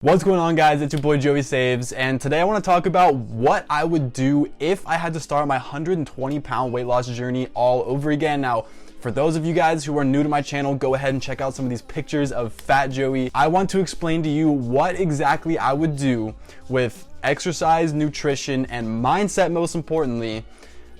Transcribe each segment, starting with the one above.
What's going on, guys? It's your boy Joey Saves, and today I want to talk about what I would do if I had to start my 120-pound weight loss journey all over again. Now, for those of you guys who are new to my channel, go ahead and check out some of these pictures of Fat Joey. I want to explain to you what exactly I would do with exercise, nutrition, and mindset, most importantly,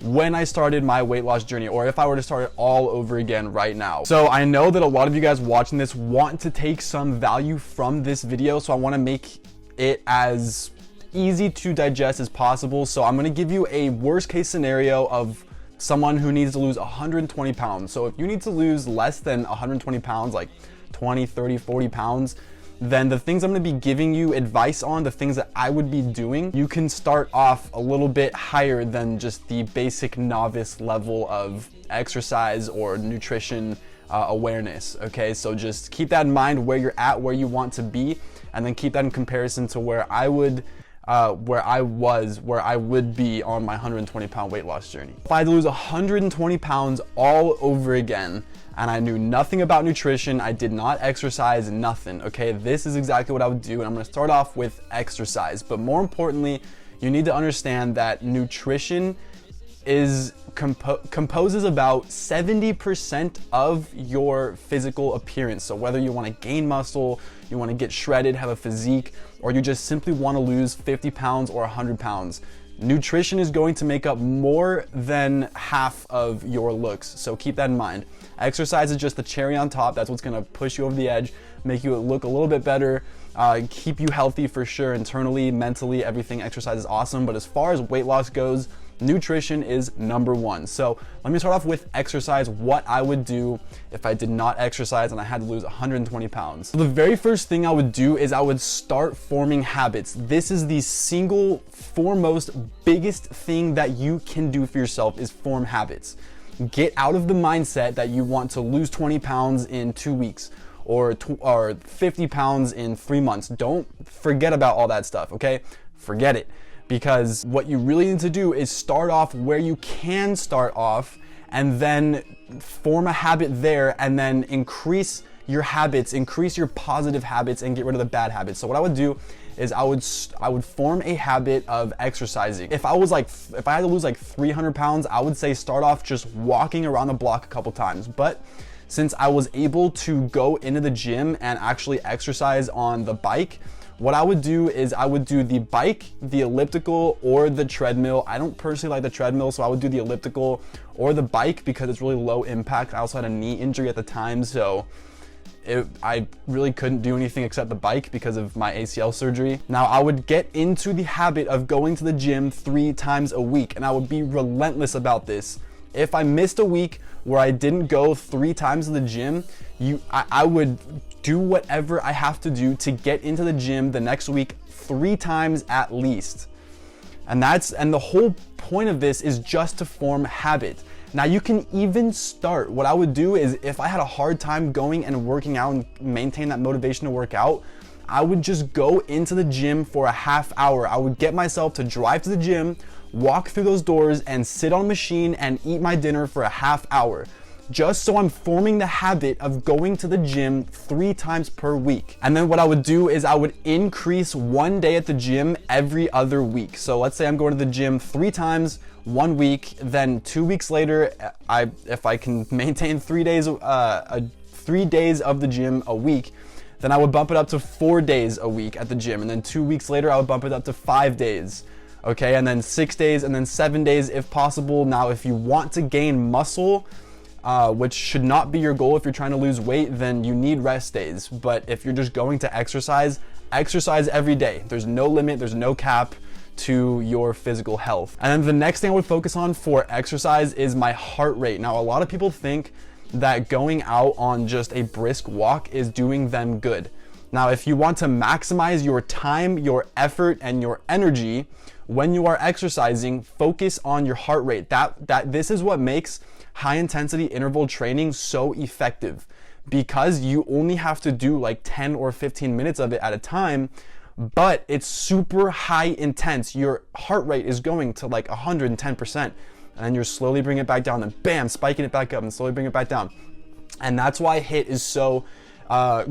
when I started my weight loss journey, or if I were to start it all over again right now. So I know that a lot of you guys watching this want to take some value from this video, so I want to make it as easy to digest as possible. So I'm going to give you a worst case scenario of someone who needs to lose 120 pounds. So if you need to lose less than 120 pounds, like 20, 30, 40 pounds, then the things I'm going to be giving you advice on, the things that I would be doing, you can start off a little bit higher than just the basic novice level of exercise or nutrition awareness. Okay, so just keep that in mind, where you're at, where you want to be, and then keep that in comparison to where I would be on my 120-pound weight loss journey. If I had to lose 120 pounds all over again, and I knew nothing about nutrition, I did not exercise, nothing, okay? This is exactly what I would do, and I'm gonna start off with exercise. But more importantly, you need to understand that nutrition composes about 70% of your physical appearance. So whether you wanna gain muscle, you wanna get shredded, have a physique, or you just simply wanna lose 50 pounds or 100 pounds, nutrition is going to make up more than half of your looks. So keep that in mind. Exercise is just the cherry on top. That's what's gonna push you over the edge, make you look a little bit better, keep you healthy for sure, internally, mentally, everything. Exercise is awesome, but as far as weight loss goes, nutrition is number one. So let me start off with exercise, what I would do if I did not exercise and I had to lose 120 pounds. So the very first thing I would do is I would start forming habits. This is the single foremost biggest thing that you can do for yourself, is form habits. Get out of the mindset that you want to lose 20 pounds in 2 weeks or 50 pounds in 3 months. Don't forget about all that stuff, okay? Forget it. Because what you really need to do is start off where you can start off, and then form a habit there, and then increase your habits, increase your positive habits, and get rid of the bad habits. So what I would do is I would form a habit of exercising. If I had to lose like 300 pounds, I would say start off just walking around the block a couple times. But since I was able to go into the gym and actually exercise on the bike, what I would do is I would do the bike, the elliptical, or the treadmill. I don't personally like the treadmill, so I would do the elliptical or the bike because it's really low impact. I also had a knee injury at the time, so I really couldn't do anything except the bike because of my ACL surgery. Now, I would get into the habit of going to the gym 3 times a week, and I would be relentless about this. If I missed a week where I didn't go 3 times to the gym, I would do whatever I have to do to get into the gym the next week 3 times at least. And the whole point of this is just to form habit. Now, you can even start. What I would do is, if I had a hard time going and working out and maintain that motivation to work out, I would just go into the gym for a half hour. I would get myself to drive to the gym, walk through those doors, and sit on a machine and eat my dinner for a half hour. Just so I'm forming the habit of going to the gym 3 times per week. And then what I would do is I would increase 1 day at the gym every other week. So let's say I'm going to the gym 3 times 1 week, then 2 weeks later, if I can maintain 3 days, 3 days of the gym a week, then I would bump it up to 4 days a week at the gym. And then 2 weeks later, I would bump it up to 5 days. Okay, and then 6 days, and then 7 days if possible. Now, if you want to gain muscle, which should not be your goal if you're trying to lose weight, then you need rest days. But if you're just going to exercise every day. There's no limit, there's no cap to your physical health. And then the next thing I would focus on for exercise is my heart rate. Now, a lot of people think that going out on just a brisk walk is doing them good. Now, if you want to maximize your time, your effort, and your energy when you are exercising, focus on your heart rate. This is what makes high intensity interval training so effective, because you only have to do like 10 or 15 minutes of it at a time, but it's super high intense. Your heart rate is going to like 110%, and then you're slowly bringing it back down, and bam, spiking it back up and slowly bring it back down. And that's why HIIT is so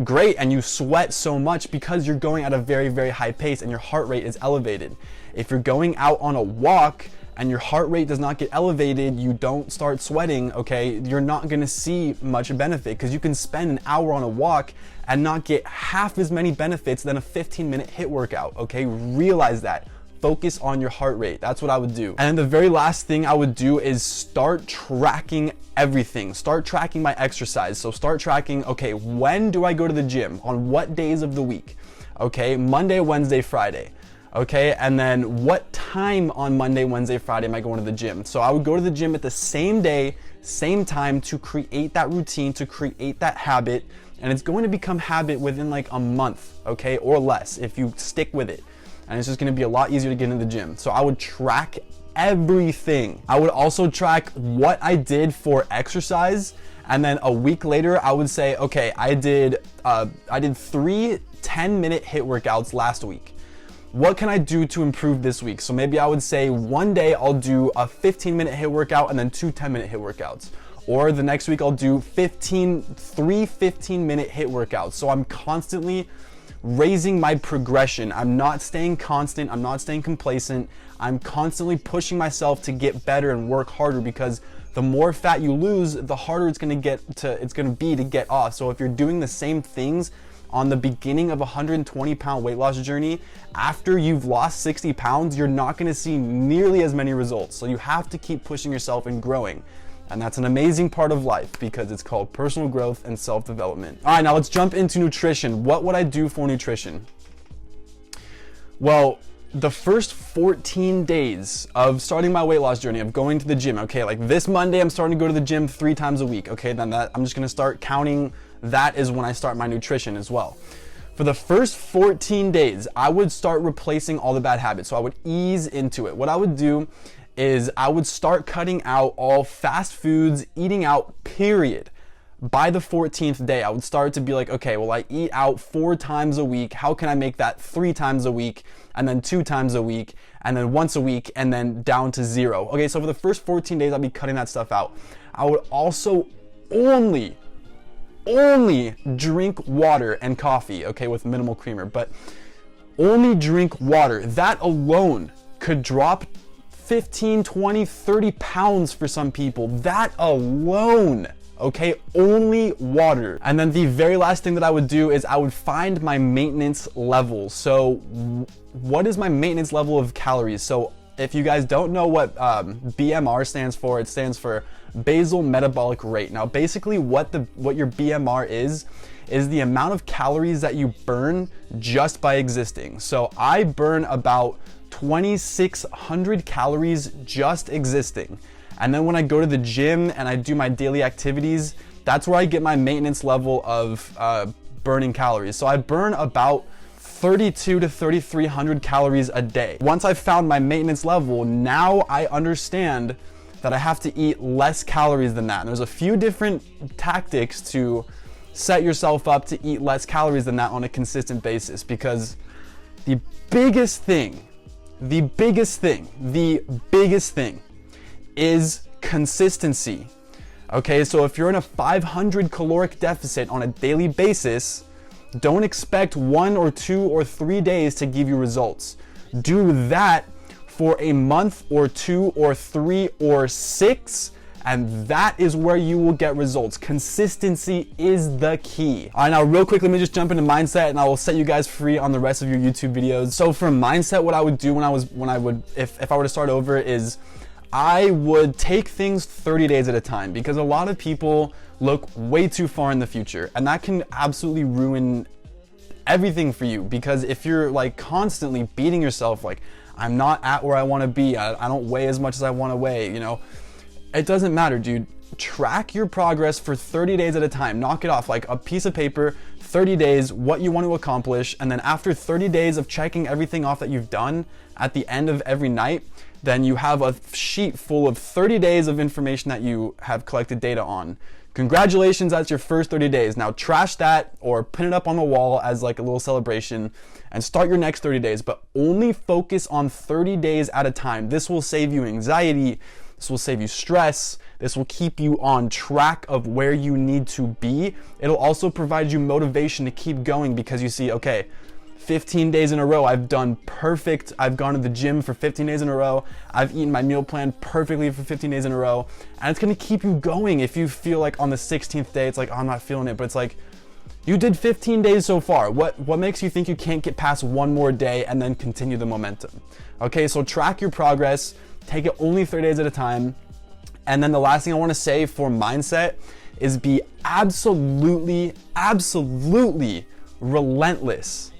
great, and you sweat so much because you're going at a very, very high pace and your heart rate is elevated. If you're going out on a walk and your heart rate does not get elevated, you don't start sweating, okay, you're not gonna see much benefit, because you can spend an hour on a walk and not get half as many benefits than a 15-minute HIIT workout, okay? Realize that. Focus on your heart rate. That's what I would do. And the very last thing I would do is start tracking everything. Start tracking my exercise. So start tracking, okay, when do I go to the gym? On what days of the week? Okay, Monday, Wednesday, Friday. Okay, and then what time on Monday, Wednesday, Friday am I going to the gym? So I would go to the gym at the same day, same time, to create that routine, to create that habit. And it's going to become habit within like a month, okay, or less if you stick with it. And it's just gonna be a lot easier to get into the gym. So I would track everything. I would also track what I did for exercise, and then a week later I would say, okay, I did 3 10-minute HIIT workouts last week. What can I do to improve this week? So maybe I would say one day I'll do a 15-minute HIIT workout and then 2 10-minute HIIT workouts. Or the next week I'll do 3 15-minute HIIT workouts. So I'm constantly raising my progression. I'm not staying constant. I'm not staying complacent. I'm constantly pushing myself to get better and work harder, because the more fat you lose, the harder it's going to be to get off. So if you're doing the same things on the beginning of a 120-pound weight loss journey, after you've lost 60 pounds, you're not going to see nearly as many results. So you have to keep pushing yourself and growing. And that's an amazing part of life, because it's called personal growth and self-development. All right, now let's jump into nutrition. What would I do for nutrition? Well, the first 14 days of starting my weight loss journey, of going to the gym, okay, like this Monday, I'm starting to go to the gym 3 times a week, okay, then I'm just gonna start counting that as when I start my nutrition as well. For the first 14 days, I would start replacing all the bad habits. So I would ease into it. What I would do is I would start cutting out all fast foods, eating out, period. By the 14th day, I would start to be like, okay, well, I eat out 4 times a week. How can I make that 3 times a week, and then 2 times a week, and then once a week, and then down to 0? Okay, so for the first 14 days, I'll be cutting that stuff out. I would also only drink water and coffee, okay, with minimal creamer, but only drink water. That alone could drop 15, 20, 30 pounds for some people. That alone, okay? Only water. And then the very last thing that I would do is I would find my maintenance level. So what is my maintenance level of calories? So if you guys don't know what BMR stands for, it stands for basal metabolic rate. Now basically what your BMR is the amount of calories that you burn just by existing. So I burn about 2,600 calories just existing. And then when I go to the gym and I do my daily activities, that's where I get my maintenance level of burning calories. So I burn about 3,200 to 3,300 calories a day. Once I've found my maintenance level, now I understand that I have to eat less calories than that. And there's a few different tactics to set yourself up to eat less calories than that on a consistent basis, because the biggest thing is consistency. Okay, so if you're in a 500 caloric deficit on a daily basis, don't expect 1 or 2 or 3 days to give you results. Do that for a month or 2 or 3 or 6, and that is where you will get results. Consistency is the key. All right, now real quick, let me just jump into mindset and I will set you guys free on the rest of your YouTube videos. So for mindset, what I would do if I were to start over is I would take things 30 days at a time, because a lot of people look way too far in the future, and that can absolutely ruin everything for you. Because if you're like constantly beating yourself, like, I'm not at where I want to be, I don't weigh as much as I want to weigh, you know, it doesn't matter, dude. Track your progress for 30 days at a time. Knock it off, like a piece of paper, 30 days, what you want to accomplish. And then after 30 days of checking everything off that you've done at the end of every night, then you have a sheet full of 30 days of information that you have collected data on. Congratulations, that's your first 30 days. Now trash that or pin it up on the wall as like a little celebration and start your next 30 days, but only focus on 30 days at a time. This will save you anxiety, This will save you stress. This will keep you on track of where you need to be. It'll also provide you motivation to keep going because you see, okay, 15 days in a row, I've done perfect. I've gone to the gym for 15 days in a row. I've eaten my meal plan perfectly for 15 days in a row. And it's gonna keep you going. If you feel like on the 16th day, it's like, oh, I'm not feeling it, but it's like, you did 15 days so far. What makes you think you can't get past one more day and then continue the momentum? Okay, so track your progress. Take it only 30 days at a time. And then the last thing I wanna say for mindset is be absolutely, absolutely relentless.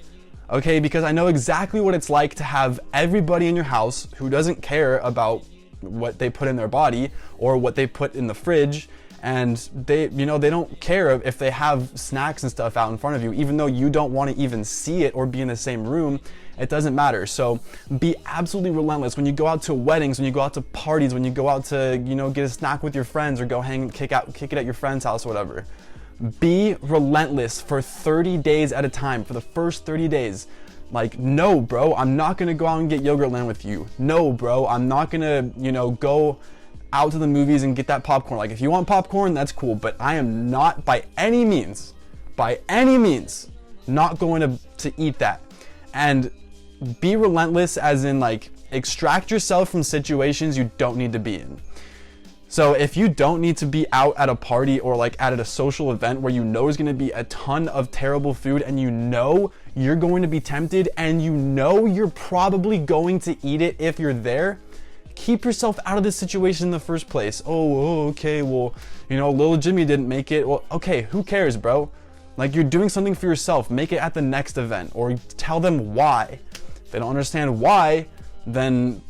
Okay, because I know exactly what it's like to have everybody in your house who doesn't care about what they put in their body or what they put in the fridge, and they don't care if they have snacks and stuff out in front of you, even though you don't want to even see it or be in the same room. It doesn't matter. So be absolutely relentless when you go out to weddings, when you go out to parties, when you go out to get a snack with your friends or go kick it at your friend's house or whatever. Be relentless for 30 days at a time. For the first 30 days, like, no, bro, I'm not gonna go out and get Yogurtland with you. No, bro, I'm not gonna, go out to the movies and get that popcorn. Like, if you want popcorn, that's cool, but I am not by any means, not going to eat that. And be relentless as in, like, extract yourself from situations you don't need to be in. So if you don't need to be out at a party or like at a social event where there's going to be a ton of terrible food and you're going to be tempted and you're probably going to eat it if you're there, keep yourself out of this situation in the first place. Oh, okay, well, little Jimmy didn't make it. Well, okay, who cares, bro? Like, you're doing something for yourself. Make it at the next event or tell them why. If they don't understand why, then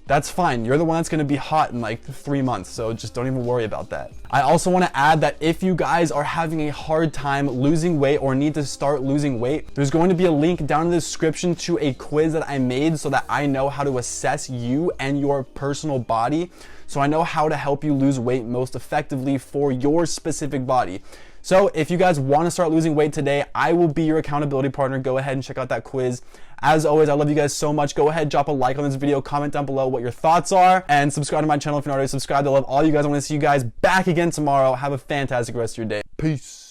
that's fine. You're the one that's gonna be hot in like 3 months, so just don't even worry about that. I also wanna add that if you guys are having a hard time losing weight or need to start losing weight, there's going to be a link down in the description to a quiz that I made so that I know how to assess you and your personal body. So I know how to help you lose weight most effectively for your specific body. So if you guys want to start losing weight today, I will be your accountability partner. Go ahead and check out that quiz. As always, I love you guys so much. Go ahead, drop a like on this video, comment down below what your thoughts are, and subscribe to my channel if you're not already subscribed. I love all you guys. I want to see you guys back again tomorrow. Have a fantastic rest of your day. Peace.